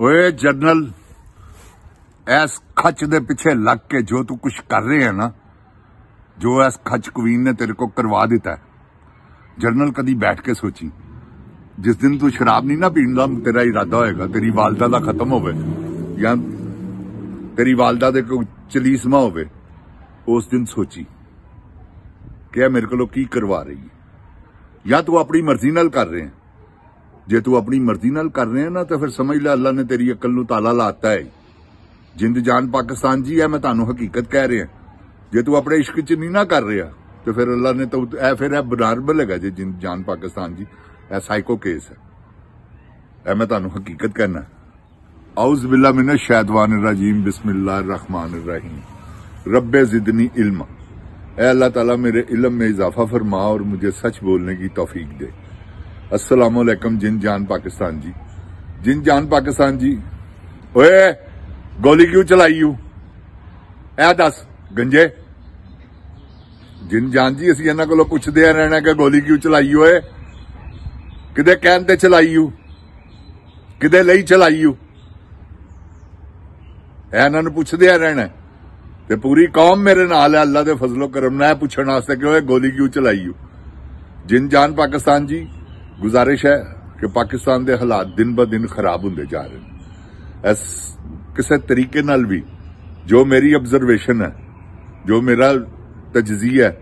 ओए जनरल, इस खच दे पिछे लग के जो तू कुछ कर रहे है ना, जो इस खच क्वीन ने तेरे को करवा दिता है, जनरल कदी बैठ के सोची जिस दिन तू शराब नहीं ना पींदा तेरा इरादा होएगा तेरी वालदा दा खत्म होवे या तेरी वालदा दे कोई चलीसमा होवे, उस दिन सोची कि मेरे को की करवा रही है, या तू अपनी मर्जी नाल कर रहे हैं। जे तू अपनी मर्जी नाल कर रहे हैं ना तो फिर समझ ले अल्लाह ने तेरी अकल नू ताला लाता है। जिंद जान पाकिस्तान जी है, मैं तानू हकीकत कह रहा। जे तू अपने इश्क च नहीं ना कर रहा तो फिर अल्लाह ने तो फिर बनारबल है जे जिंद जान पाकिस्तान जी, ए साइको केस है। ए मैं तानू हकीकत कहना। औज़ बिल्लाह मिनश शैतानिर रजीम, बिस्मिल्लाहिर रहमानिर रहीम। रब्बे जिदनी इल्मा, ए अल्लाह ताला मेरे इल्म में इजाफा फरमा और मुझे सच बोलने की तौफीक दे। अस्सलाम वालेकुम जिन जान पाकिस्तान जी। जिन जान पाकिस्तान जी, ओए गोली क्यों चलाई यू? ए दस गंजे। जिन जान जी असीं इन्हां कोलों पुछदे रहना कि गोली क्यों चलाई यू? किदे कहण ते चलाई यू, किदे लई चलाई यू? इन्हां नूं पुछदे रहना ते पूरी कौम मेरे नाल है अल्लाह दे फजलो करम नाल पुछण वास्ते कि गोली क्यों चलाई यू। जिन जान पाकिस्तान जी, गुजारिश है कि पाकिस्तान के हालात दिन ब दिन खराब होंदे जा रहे हैं। इस किसी तरीके नाल भी जो मेरी ऑब्जरवेशन है, जो मेरा तजजिया है,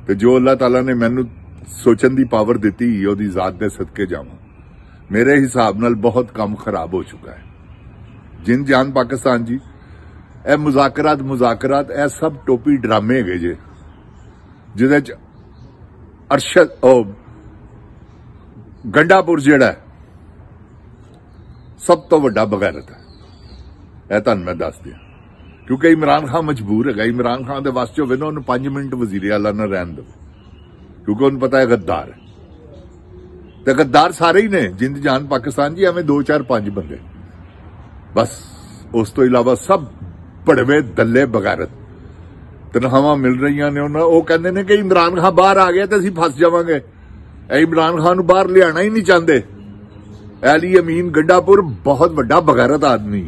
तो जो अल्लाह ताला ने मैनू सोचन की पावर दी ओदी जात दे सदके जावां, मेरे हिसाब नाल बहुत काम खराब हो चुका है। जिन जान पाकिस्तान जी, ए मुजाकरात ए सब टोपी ड्रामे है जे जिहदे च अरशद गंडापुर जिहड़ा सब तो वड्डा बगैरत है। यह तुहानूं मैं दस दिया, क्योंकि इमरान खान मजबूर है। इमरान खान के वास्ते होवे ना उन्होंने 5 मिनट वजीर आला ना रहन दो, क्योंकि उन्हें पता है गद्दार है। तो गद्दार सारे ही ने जिंद जान पाकिस्तान जी, एवं 2 4 5 बंदे बस। उस तो इलावा सब भड़वे दल्ले बगैरत तनखावां मिल रही ने। वो कहते हैं कि इमरान खान बाहर आ गया तो असीं फस जावांगे। इमरान खान बाहर लियाना ही नहीं चाहते। अली अमीन गंडापुर बहुत बड़ा बगैरत आदमी।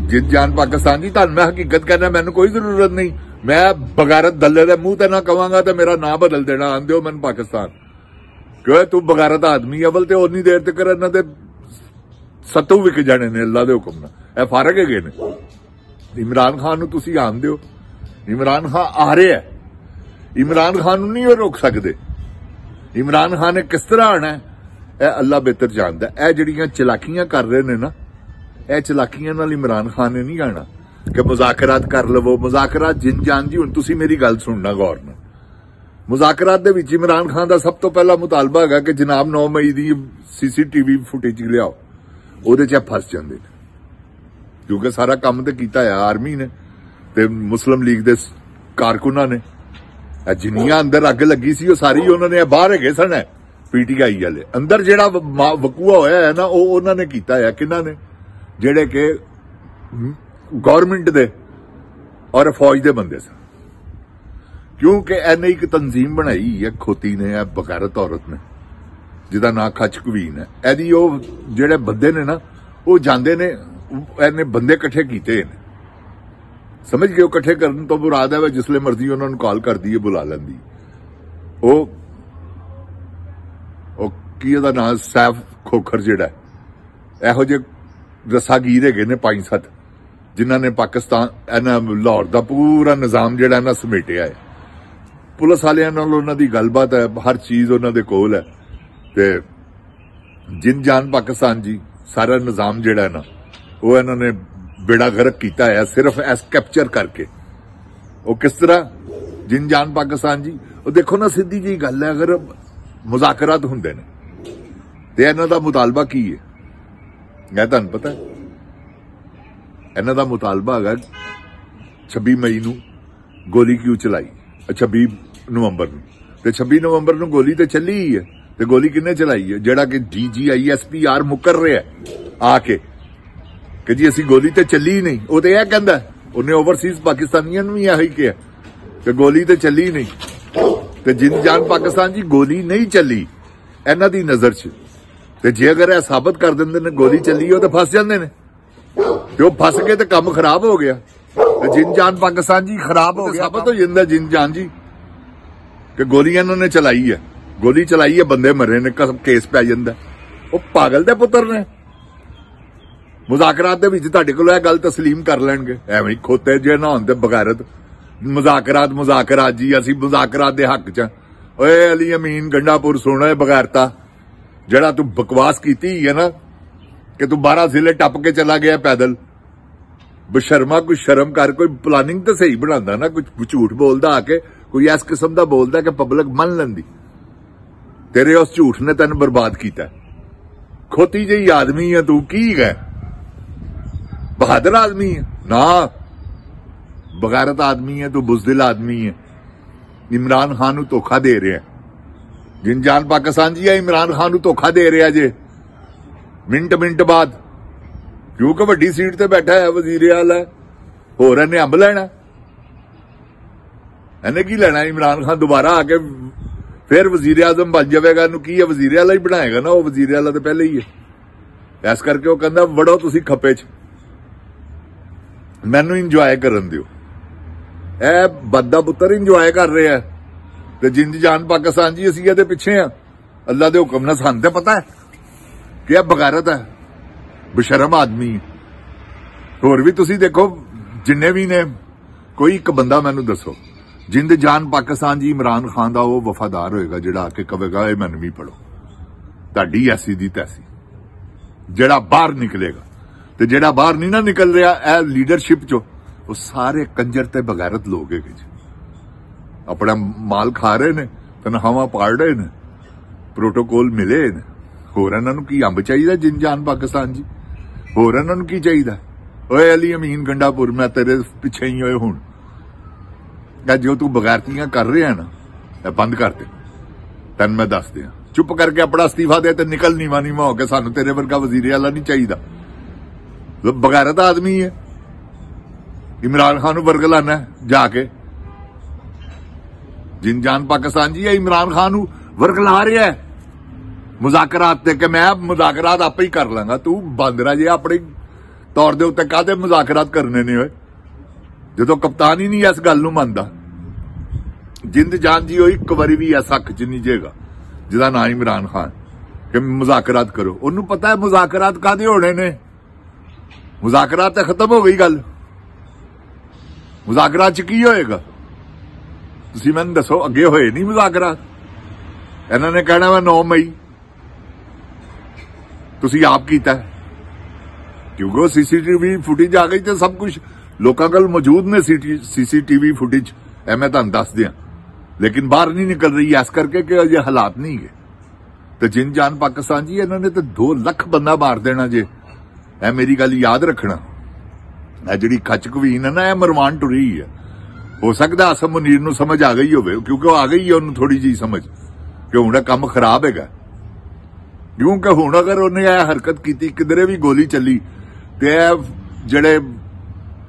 जिन जान पाकिस्तान जी, तुहानूं मैं हकीकत कहना, मैनूं कोई जरूरत नहीं। मैं बगैरत दल्ले दे मुंह ते ना कवांगा तो मेरा नाम बदल देना, आंदे हो मैनूं पाकिस्तान। क्यों तू बगैरत आदमी अवल तो उन्नी देर तक इन्हां दे सत्तू विक जाने ने अल्लाह दे हुक्म नाल। फारग है ने। इमरान खान नूं तुसीं आंदे हो, इमरान खान आ रहा है, इमरान खान नूं नहीं रोक सकते। इमरान खान ने किस तरह आना है अल्लाह बेहतर जानता है। यह जड़ियां चलाकियां कर रहे ने ना, यह चलाकियां नाल इमरान खान ने नहीं आना कि मुजाकरात कर लवो। मुजाकरात जिन जान जी, हुण तुसीं मेरी गल सुनना गौर नाल। मुजाकरात दे विच इमरान खान का सब तो पहला मुतालबा है कि जनाब 9 मई की CCTV फुटेज लियाओ। उहदे च फस जांदे ने, क्योंकि सारा काम तो कीता है आर्मी ने ते मुस्लिम लीग के कारकुनां ने। जिन्नियां अंदर अग लगी सी सारी उन्होंने बाहर है सन। PTI वाले अंदर जेड़ा वकूआ होया है ना, उन्होंने कीता है। किन्हां ने? जेड़े के गवर्नमेंट दे और फौज दे बंदे सन। क्योंकि इन्हें एक तंजीम बनाई है खोती ने, बगैरत औरत ने, जिहदा नाम खच क्वीन है। एदी ओ जेड़े बंदे ने ना, वो जांदे ने, इन्हें बंदे इकट्ठे कीते ने, समझ गए? इकट्ठे करने तो मुराद है जिसले मर्जी उन्होंने कॉल कर दी, बुला लेंदी। की नाम सैफ खोखर जिहड़ा इहो जे रसागीर है ने 5-7 जिन्होंने पाकिस्तान लाहौर का पूरा निजाम जिहड़ा इन्हां समेटिया है। पुलिस वालियां नाल उन्हां दी गलबात है, हर चीज उन्हां दे कोल है। ते जिन जान पाकिस्तान जी, सारा निजाम जिहड़ा है ना, वो इन्होंने बेड़ा गर्क किया है सिर्फ एस कैप्चर करके। वो किस तरह? जिन जान पाकिस्तान जी, वो देखो ना, सीधी जी गल है, अगर मुजाकरात हुंदे ने ते इन्हां दा मुतालबा की है? मैं तुहानूं पता है इन्हां दा मुतालबा है 26 मई नूं गोली क्यों चलाई, 26 नवंबर नूं। ते 26 नवंबर नूं गोली तो चली ही है। ते गोली किन्ने चलाई है? जेड़ा कि DGISPR मुकर रहा है आके कि जी असी गोली तो चली ही नहीं। वो तो यह कहता है, उन्हें ओवरसीज पाकिस्तानियों भी यही कहा कि गोली तो चली ही नहीं। तो जिन जान पाकिस्तान जी, गोली नहीं चली इन्हां दी नजर च। ਤੇ ਜੇ ਅਗਰ ਇਹ ਸਾਬਤ ਕਰ ਦਿੰਦੇ ਨੇ ਗੋਲੀ ਚੱਲੀ ਉਹ ਤਾਂ ਫਸ ਜਾਂਦੇ ਨੇ, ਤੇ ਉਹ ਫਸ ਕੇ ਤੇ ਕੰਮ ਖਰਾਬ ਹੋ ਗਿਆ, ਤੇ ਜਿੰਨ ਜਾਨ ਪਾਕਿਸਤਾਨ ਜੀ ਖਰਾਬ ਹੋ ਗਿਆ। ਸਾਬਤ ਹੋ ਜਾਂਦਾ ਜਿੰਨ ਜਾਨ ਜੀ ਕਿ ਗੋਲੀ ਇਹਨਾਂ ਨੇ ਚਲਾਈ ਹੈ, ਗੋਲੀ ਚਲਾਈ ਹੈ, ਬੰਦੇ ਮਰੇ ਨੇ, ਕੇਸ ਪੈ ਜਾਂਦਾ। ਉਹ ਪਾਗਲ ਦੇ ਪੁੱਤਰ ਨੇ। ਮੁਜ਼ਾਕਰਾਤ ਦੇ ਵਿੱਚ ਤੁਹਾਡੇ ਕੋਲ ਇਹ ਗੱਲ ਤਸਲੀਮ ਕਰ ਲੈਣਗੇ, ਐਵੇਂ ਖੋਤੇ ਜੇ ਨਾ ਹੋਣ ਤੇ ਬਗੈਰਤ। ਮੁਜ਼ਾਕਰਾਤ ਜੀ, ਅਸੀਂ ਮੁਜ਼ਾਕਰਾਤ ਦੇ ਹੱਕ 'ਚ। ਓਏ ਅਲੀ ਅਮੀਨ ਗੰਡਾਪੁਰ ਸੁਣ, ਓਏ ਬਗੈਰਤਾ, ਜਿਹੜਾ ਤੂੰ ਬਕਵਾਸ ਕੀਤੀ ਹੈ ਨਾ ਕਿ ਤੂੰ 12 ਜ਼ਿਲ੍ਹੇ ਟੱਪ ਕੇ ਚਲਾ ਗਿਆ ਪੈਦਲ, ਬਸ਼ਰਮਾ ਕੋਈ ਸ਼ਰਮ ਕਰ, ਕੋਈ ਪਲਾਨਿੰਗ ਤਾਂ ਸਹੀ ਬਣਾਉਂਦਾ ਨਾ, ਕੁਝ ਝੂਠ ਬੋਲਦਾ ਆ ਕੇ, ਕੋਈ ਇਸ ਕਿਸਮ ਦਾ ਬੋਲਦਾ ਕਿ ਪਬਲਿਕ ਮੰਨ ਲੈਂਦੀ। ਤੇਰੇ ਉਸ ਝੂਠ ਨੇ ਤੈਨੂੰ ਬਰਬਾਦ ਕੀਤਾ। ਖੋਤੀ ਜਿਹੀ ਆਦਮੀ ਹੈ ਤੂੰ, ਕੀ ਹੈ ਬਹਾਦਰ ਆਦਮੀ ਹੈ ਨਾ, ਬਗੈਰਤ ਆਦਮੀ ਹੈ ਤੂੰ, ਬੁਜ਼ਦਿਲ ਆਦਮੀ ਹੈ। ਇਮਰਾਨ ਖਾਨ ਨੂੰ ਧੋਖਾ ਦੇ ਰਿਹਾ, ਜਿੰਨ ਜਾਨ ਪਾਕਿਸਤਾਨ ਜੀ, ਇਮਰਾਨ ਖਾਨ ਨੂੰ ਧੋਖਾ ਦੇ ਰਿਹਾ ਜੇ ਮਿੰਟ ਬਾਅਦ, ਕਿਉਂਕਿ ਵੱਡੀ ਸੀਟ ਤੇ ਬੈਠਾ ਹੈ, ਵਜ਼ੀਰ ਆਲਾ, ਹੋਰ ਇਹਨੇ ਅੰਬ ਲੈਣਾ, ਇਹਨੇ ਕੀ ਲੈਣਾ? ਇਮਰਾਨ ਖਾਨ ਦੁਬਾਰਾ ਆ ਕੇ ਫਿਰ ਵਜ਼ੀਰ ਆਜ਼ਮ ਬਣ ਜਾਵੇਗਾ, ਇਹਨੂੰ ਕੀ ਹੈ, ਵਜ਼ੀਰ ਆਲਾ ਹੀ ਬਣਾਏਗਾ ਨਾ, ਉਹ ਵਜ਼ੀਰ ਆਲਾ ਤਾਂ ਪਹਿਲੇ ਹੀ ਹੈ। ਇਸ ਕਰਕੇ ਉਹ ਕਹਿੰਦਾ ਵੜੋ ਤੁਸੀਂ ਖੱਪੇ 'ਚ, ਮੈਨੂੰ ਇੰਜੋਏ ਕਰਨ ਦਿਓ। ਇਹ ਬੱਦਾ ਪੁੱਤਰ ਇੰਜੋਏ ਕਰ ਰਿਹਾ ਤੇ ਜਿੰਦ ਜਾਨ ਪਾਕਿਸਤਾਨ ਜੀ ਅਸੀਂ ਇਹਦੇ ਪਿੱਛੇ ਆ। ਅੱਲਾ ਦੇ ਹੁਕਮ ਨਾਲ ਸਾਨੂੰ ਤੇ ਪਤਾ ਹੈ ਕਿ ਇਹ ਬਗੈਰਤ ਹੈ, ਬਸ਼ਰਮ ਆਦਮੀ ਹੈ। ਹੋਰ ਵੀ ਤੁਸੀਂ ਦੇਖੋ ਜਿੰਨੇ ਵੀ ਨੇ, ਕੋਈ ਇੱਕ ਬੰਦਾ ਮੈਨੂੰ ਦੱਸੋ ਜਿੰਦ ਜਾਨ ਪਾਕਿਸਤਾਨ ਜੀ ਇਮਰਾਨ ਖਾਨ ਦਾ ਉਹ ਵਫਾਦਾਰ ਹੋਏਗਾ ਜਿਹੜਾ ਆ ਕੇ ਕਹੇਗਾ ਇਹ ਮੈਨੂੰ ਵੀ ਪੜੋ, ਤੁਹਾਡੀ ਐਸੀ ਦੀ ਤੈਸੀ। ਜਿਹੜਾ ਬਾਹਰ ਨਿਕਲੇਗਾ, ਤੇ ਜਿਹੜਾ ਬਾਹਰ ਨਹੀਂ ਨਾ ਨਿਕਲ ਰਿਹਾ ਇਹ ਲੀਡਰਸ਼ਿਪ ਚੋਂ, ਉਹ ਸਾਰੇ ਕੰਜਰ ਤੇ ਬਗੈਰਤ ਲੋਕ ਹੈਗੇ ਜੀ। ਆਪਣਾ ਮਾਲ ਖਾ ਰਹੇ ਨੇ, ਤਨਖਾਹਾਂ ਪਾੜ ਰਹੇ ਨੇ, ਪ੍ਰੋਟੋਕੋਲ ਮਿਲੇ ਨੇ। ਹੋਰ ਇਹਨਾਂ ਨੂੰ ਕੀ ਅੰਬ ਚਾਹੀਦਾ ਜਿੰਨ ਜਾਨ ਪਾਕਿਸਤਾਨ ਜੀ? ਹੋਰ ਇਹਨਾਂ ਨੂੰ ਕੀ ਚਾਹੀਦਾ? ਓਏ ਅਲੀ ਅਮੀਨ ਗੰਡਾਪੁਰ, ਮੈਂ ਤੇਰੇ ਪਿੱਛੇ ਹੀ ਹੋਏ ਹੁਣ। ਜੋ ਤੂੰ ਬਗੈਰਤੀਆਂ ਕਰ ਰਿਹਾ ਨਾ, ਇਹ ਬੰਦ ਕਰ ਦੇ। ਤੈਨੂੰ ਮੈਂ ਦੱਸ ਦਿਆਂ, ਚੁੱਪ ਕਰਕੇ ਆਪਣਾ ਅਸਤੀਫਾ ਦੇ ਤੇ ਨਿਕਲ ਨੀਵਾਂ ਹੋ ਕੇ, ਸਾਨੂੰ ਤੇਰੇ ਵਰਗਾ ਵਜ਼ੀਰ ਆਲਾ ਨਹੀਂ ਚਾਹੀਦਾ। ਬਗੈਰਤ ਆਦਮੀ ਹੈ। ਇਮਰਾਨ ਖਾਨ ਨੂੰ ਵਰਗਲਾਨਾ ਜਾ ਕੇ, ਜਿੰਨ ਜਾਨ ਪਾਕਿਸਤਾਨ ਜੀ ਇਮਰਾਨ ਖਾਨ ਨੂੰ ਵਰਗਲਾ ਰਿਹਾ ਹੈ ਮੁਜ਼ਾਕਰਾਤ ਤੇ, ਕਿ ਮੈਂ ਮੁਜ਼ਾਕਰਾਤ ਆਪੇ ਹੀ ਕਰ ਲਾਂਗਾ। ਤੂੰ ਬਾਂਦਰਾ ਜੇ ਆਪਣੇ ਤੌਰ ਦੇ ਉੱਤੇ ਕਾਹਦੇ ਮੁਜ਼ਾਕਰਾਤ ਕਰਨੇ ਨੇ ਓਏ, ਜਦੋਂ ਕਪਤਾਨ ਹੀ ਨਹੀਂ ਇਸ ਗੱਲ ਨੂੰ ਮੰਨਦਾ। ਜਿੰਦ ਜਾਨ ਜੀ ਉਹ ਇੱਕ ਵਾਰੀ ਵੀ ਇਸ ਹੱਕ 'ਚ ਨਹੀਂ ਜੇਗਾ ਜਿਹਦਾ ਨਾਂ ਇਮਰਾਨ ਖਾਨ ਕਿ ਮੁਜ਼ਾਕਰਾਤ ਕਰੋ। ਉਹਨੂੰ ਪਤਾ ਹੈ ਮੁਜ਼ਾਕਰਾਤ ਕਾਹਦੇ ਹੋਣੇ ਨੇ। ਮੁਜ਼ਾਕਰਾਤ ਤਾਂ ਖਤਮ ਹੋ ਗਈ ਗੱਲ। ਮੁਜ਼ਾਕਰਾਤ 'ਚ ਕੀ ਹੋਏਗਾ ਤੁਸੀਂ ਮੈਨੂੰ ਦੱਸੋ? ਅੱਗੇ ਹੋਏ ਨਹੀਂ ਮੁਜ਼ਾਕਰਾਤ। ਇਹਨਾਂ ਨੇ ਕਹਿਣਾ ਵਾ 9 ਮਈ, ਤੁਸੀਂ ਆਪ ਕੀਤਾ, ਕਿਉਂਕਿ ਸੀਸੀਟੀਵੀ ਫੁਟੇਜ ਆ ਗਈ ਤੇ ਸਭ ਕੁਝ ਲੋਕਾਂ ਕੋਲ ਮੌਜੂਦ ਨੇ ਸੀਸੀਟੀਵੀ ਫੁਟੇਜ। ਐ ਮੈਂ ਤੁਹਾਨੂੰ ਦੱਸ ਦਿਆਂ, ਲੇਕਿਨ ਬਾਹਰ ਨਹੀਂ ਨਿਕਲ ਰਹੀ ਇਸ ਕਰਕੇ ਕਿ ਅਜੇ ਹਾਲਾਤ ਨਹੀਂ ਗਏ। ਤੇ ਜਿੰਨ ਜਾਨ ਪਾਕਿਸਤਾਨ ਜੀ ਇਹਨਾਂ ਨੇ ਤੇ 2 ਲੱਖ ਬੰਦਾ ਮਾਰ ਦੇਣਾ ਜੇ। ਇਹ ਮੇਰੀ ਗੱਲ ਯਾਦ ਰੱਖਣਾ। ਇਹ ਜਿਹੜੀ ਖੱਚ ਕਵੀਨ ਹੈ ਨਾ, ਇਹ ਮਰਵਾਨ ਟੁਰੀ ਹੈ। ਹੋ ਸਕਦਾ ਅਸਮ ਮੁਨੀਰ ਨੂੰ ਸਮਝ ਆ ਗਈ ਹੋਵੇ, ਕਿਉਂਕਿ ਉਹ ਆ ਗਈ ਹੈ ਉਹਨੂੰ ਥੋੜੀ ਜਿਹੀ ਸਮਝ ਕਿ ਹੁਣ ਇਹ ਕੰਮ ਖਰਾਬ ਹੈਗਾ। ਕਿਉਂਕਿ ਹੁਣ ਅਗਰ ਉਹਨੇ ਇਹ ਹਰਕਤ ਕੀਤੀ, ਕਿਧਰੇ ਵੀ ਗੋਲੀ ਚੱਲੀ, ਤੇ ਇਹ ਜਿਹੜੇ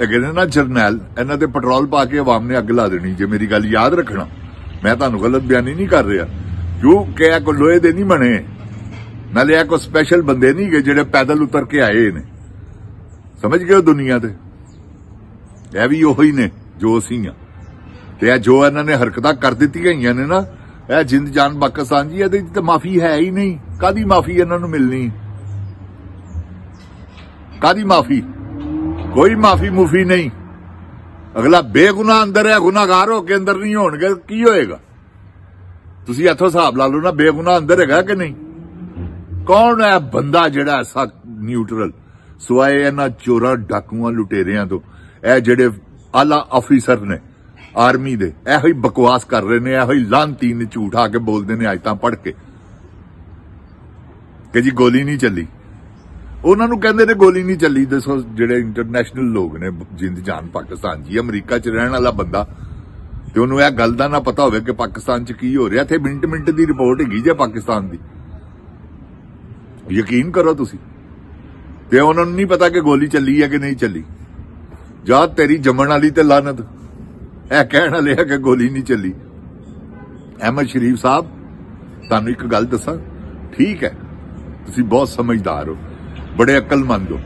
ਹੈਗੇ ਨੇ ਨਾ ਜਰਨੈਲ, ਇਹਨਾਂ ਤੇ ਪੈਟਰੋਲ ਪਾ ਕੇ ਆਵਾਮ ਨੇ ਅੱਗ ਲਾ ਦੇਣੀ ਜੇ। ਮੇਰੀ ਗੱਲ ਯਾਦ ਰੱਖਣਾ, ਮੈਂ ਤੁਹਾਨੂੰ ਗਲਤ ਬਿਆਨੀ ਨਹੀਂ ਕਰ ਰਿਹਾ। ਕਿਉਂਕਿ ਇਹ ਕੋਈ ਲੋਹੇ ਦੇ ਨਹੀਂ ਬਣੇ, ਨਾਲੇ ਇਹ ਕੋਈ ਸਪੈਸ਼ਲ ਬੰਦੇ ਨਹੀਂ ਗਏ ਜਿਹੜੇ ਪੈਦਲ ਉਤਰ ਕੇ ਆਏ ਨੇ। ਸਮਝ ਗਏ ਹੋ ਦੁਨੀਆ ਤੇ? ਇਹ ਵੀ ਉਹੀ ਨੇ ਜੋ ਅਸੀਂ ਆ। ਤੇ ਇਹ ਜੋ ਇਹਨਾਂ ਨੇ ਹਰਕਤਾਂ ਕਰ ਦਿੱਤੀਆਂ ਹੋਈਆਂ ਨੇ ਨਾ, ਇਹ ਜਿੰਦ ਜਾਨ ਪਾਕਿਸਤਾਨ ਜੀ, ਇਹਦੇ ਤੇ ਮਾਫੀ ਹੈ ਹੀ ਨਹੀਂ। ਕਾਦੀ ਮਾਫੀ ਇਹਨਾਂ ਨੂੰ ਮਿਲਣੀ? ਕਾਦੀ ਮਾਫੀ? ਕੋਈ ਮਾਫੀ ਮੁਫੀ ਨਹੀਂ। ਅਗਲਾ ਬੇਗੁਨਾਹ ਅੰਦਰ ਹੈ, ਗੁਨਾਹਗਾਰ ਹੋ ਕੇ ਅੰਦਰ ਨਹੀਂ ਹੋਣਗੇ, ਕੀ ਹੋਏਗਾ? ਤੁਸੀਂ ਇੱਥੋਂ ਹਿਸਾਬ ਲਾ ਲਓ ਨਾ, ਬੇਗੁਨਾਹ ਅੰਦਰ ਹੈਗਾ ਕਿ ਨਹੀਂ? ਕੌਣ ਹੈ ਬੰਦਾ ਜਿਹੜਾ ਐਸਾ ਨਿਊਟਰਲ, ਸਿਵਾਏ ਇਹਨਾਂ ਚੋਰਾਂ, ਡਾਕੂਆਂ, ਲੁਟੇਰਿਆਂ ਤੋਂ? ਇਹ ਜਿਹੜੇ ਆਲਾ ਅਫੀਸਰ ਨੇ ਆਰਮੀ ਦੇ, ਇਹੋ ਹੀ ਬਕਵਾਸ ਕਰ ਰਹੇ ਨੇ, ਇਹੋ ਹੀ ਲਾਂਤੀ ਨੇ, ਝੂਠ ਆ ਕੇ ਬੋਲਦੇ ਨੇ ਆਇਤਾਂ ਪੜ੍ਹ ਕੇ ਕਿ ਜੀ ਗੋਲੀ ਨਹੀਂ ਚੱਲੀ। ਉਹਨਾਂ ਨੂੰ ਕਹਿੰਦੇ ਨੇ ਗੋਲੀ ਨਹੀਂ ਚੱਲੀ। ਦੱਸੋ, ਜਿਹੜੇ ਇੰਟਰਨੈਸ਼ਨਲ ਲੋਕ ਨੇ, ਜਿੰਦ ਜਾਨ ਪਾਕਿਸਤਾਨ ਜੀ, ਅਮਰੀਕਾ 'ਚ ਰਹਿਣ ਵਾਲਾ ਬੰਦਾ, ਤੇ ਉਹਨੂੰ ਇਹ ਗੱਲ ਦਾ ਨਾ ਪਤਾ ਹੋਵੇ ਕਿ ਪਾਕਿਸਤਾਨ 'ਚ ਕੀ ਹੋ ਰਿਹਾ। ਇੱਥੇ ਮਿੰਟ ਦੀ ਰਿਪੋਰਟ ਹੈਗੀ ਜੇ ਪਾਕਿਸਤਾਨ ਦੀ, ਯਕੀਨ ਕਰੋ ਤੁਸੀਂ। ਤੇ ਉਹਨਾਂ ਨੂੰ ਨਹੀਂ ਪਤਾ ਕਿ ਗੋਲੀ ਚੱਲੀ ਹੈ ਕਿ ਨਹੀਂ ਚੱਲੀ। ਜਾਂ ਤੇਰੀ ਜੰਮਣ ਵਾਲੀ ਤੇ ਲਾਨਤ, ਇਹ ਕਹਿਣ ਵਾਲੇ ਆ ਕਿ ਗੋਲੀ ਨਹੀਂ ਚੱਲੀ। ਅਹਿਮਦ ਸ਼ਰੀਫ ਸਾਹਿਬ, ਤੁਹਾਨੂੰ ਇੱਕ ਗੱਲ ਦੱਸਾਂ, ਠੀਕ ਹੈ ਤੁਸੀਂ ਬਹੁਤ ਸਮਝਦਾਰ ਹੋ, ਬੜੇ ਅਕਲਮੰਦ ਹੋ।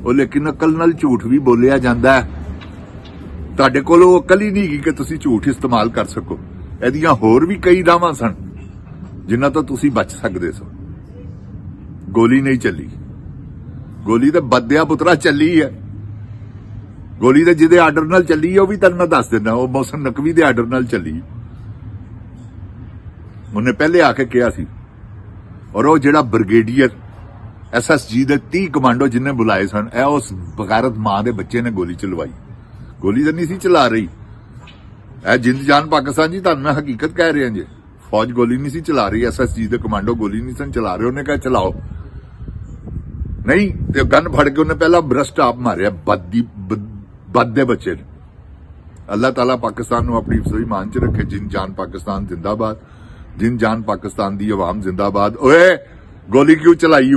ਉਹ ਲੇਕਿਨ ਅਕਲ ਨਾਲ ਝੂਠ ਵੀ ਬੋਲਿਆ ਜਾਂਦਾ ਹੈ। ਤੁਹਾਡੇ ਕੋਲ ਉਹ ਅਕਲ ਹੀ ਨਹੀਂ ਕਿ ਤੁਸੀਂ ਝੂਠ ਇਸਤੇਮਾਲ ਕਰ ਸਕੋ। ਇਹਦੀਆਂ ਹੋਰ ਵੀ ਕਈ ਰਾਹਾਂ ਸਨ ਜਿਨ੍ਹਾਂ ਤੋਂ ਤੁਸੀਂ ਬਚ ਸਕਦੇ ਸੋ। ਗੋਲੀ ਨਹੀਂ ਚੱਲੀ, ਗੋਲੀ ਤਾਂ ਬੱਦਿਆ ਪੁੱਤਰਾ ਚੱਲੀ ਹੈ। ਗੋਲੀ ਤਾਂ ਜਿਹਦੇ ਆਰਡਰ ਨਾਲ ਚੱਲੀ ਹੈ ਉਹ ਵੀ ਤੁਹਾਨੂੰ ਮੈਂ ਦੱਸ ਦਿੰਦਾ, ਉਹ ਮੌਸਮ ਨਕਵੀ ਦੇ ਆਰਡਰ ਨਾਲ ਚੱਲੀ। ਉਹਨੇ ਪਹਿਲੇ ਆ ਕੇ ਕਿਹਾ ਸੀ। ਔਰ ਉਹ ਜਿਹੜਾ ਬ੍ਰਿਗੇਡੀਅਰ SSG ਦੇ 30 ਕਮਾਂਡੋ ਜਿਨ੍ਹਾਂ ਬੁਲਾਏ ਸਨ, ਇਹ ਉਸ ਬਗੈਰਤ ਮਾਂ ਦੇ ਬੱਚੇ ਨੇ ਗੋਲੀ ਚਲਵਾਈ। ਗੋਲੀ ਤਾਂ ਨਹੀਂ ਸੀ ਚਲਾ ਰਹੀ, ਇਹ ਜਿੰਦ ਜਾਨ ਪਾਕਿਸਤਾਨ ਜੀ, ਤੁਹਾਨੂੰ ਮੈਂ ਹਕੀਕਤ ਕਹਿ ਰਿਹਾ ਜੀ। ਫੌਜ ਗੋਲੀ ਨਹੀਂ ਸੀ ਚਲਾ ਰਹੀ, SSG ਦੇ ਕਮਾਂਡੋ ਗੋਲੀ ਨਹੀਂ ਸਨ ਚਲਾ ਰਹੇ। ਉਹਨੇ ਕਿਹਾ ਚਲਾਓ ਨਹੀਂ, ਤੇ ਗਨ ਫੜ ਕੇ ਉਹਨੇ ਪਹਿਲਾਂ ਬ੍ਰਸਟ ਆਪ ਮਾਰਿਆ ਬਦ ਦੇ ਬੱਚੇ ਨੇ। ਅੱਲਾਹ ਤਾਲਾ ਪਾਕਿਸਤਾਨ ਨੂੰ ਆਪਣੀ ਹਿਫਜ਼ ਈਮਾਨ ਚ ਰੱਖੇ। ਜਿੰਦ ਜਾਨ ਪਾਕਿਸਤਾਨ ਜ਼ਿੰਦਾਬਾਦ, ਜਿੰਦ ਜਾਨ ਪਾਕਿਸਤਾਨ ਦੀ ਆਵਾਮ ਜ਼ਿੰਦਾਬਾਦ। ਓਏ ਗੋਲੀ ਕਿਉਂ ਚਲਾਈ?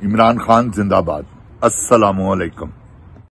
इमरान खान जिंदाबाद। अस्सलामु अलैकुम।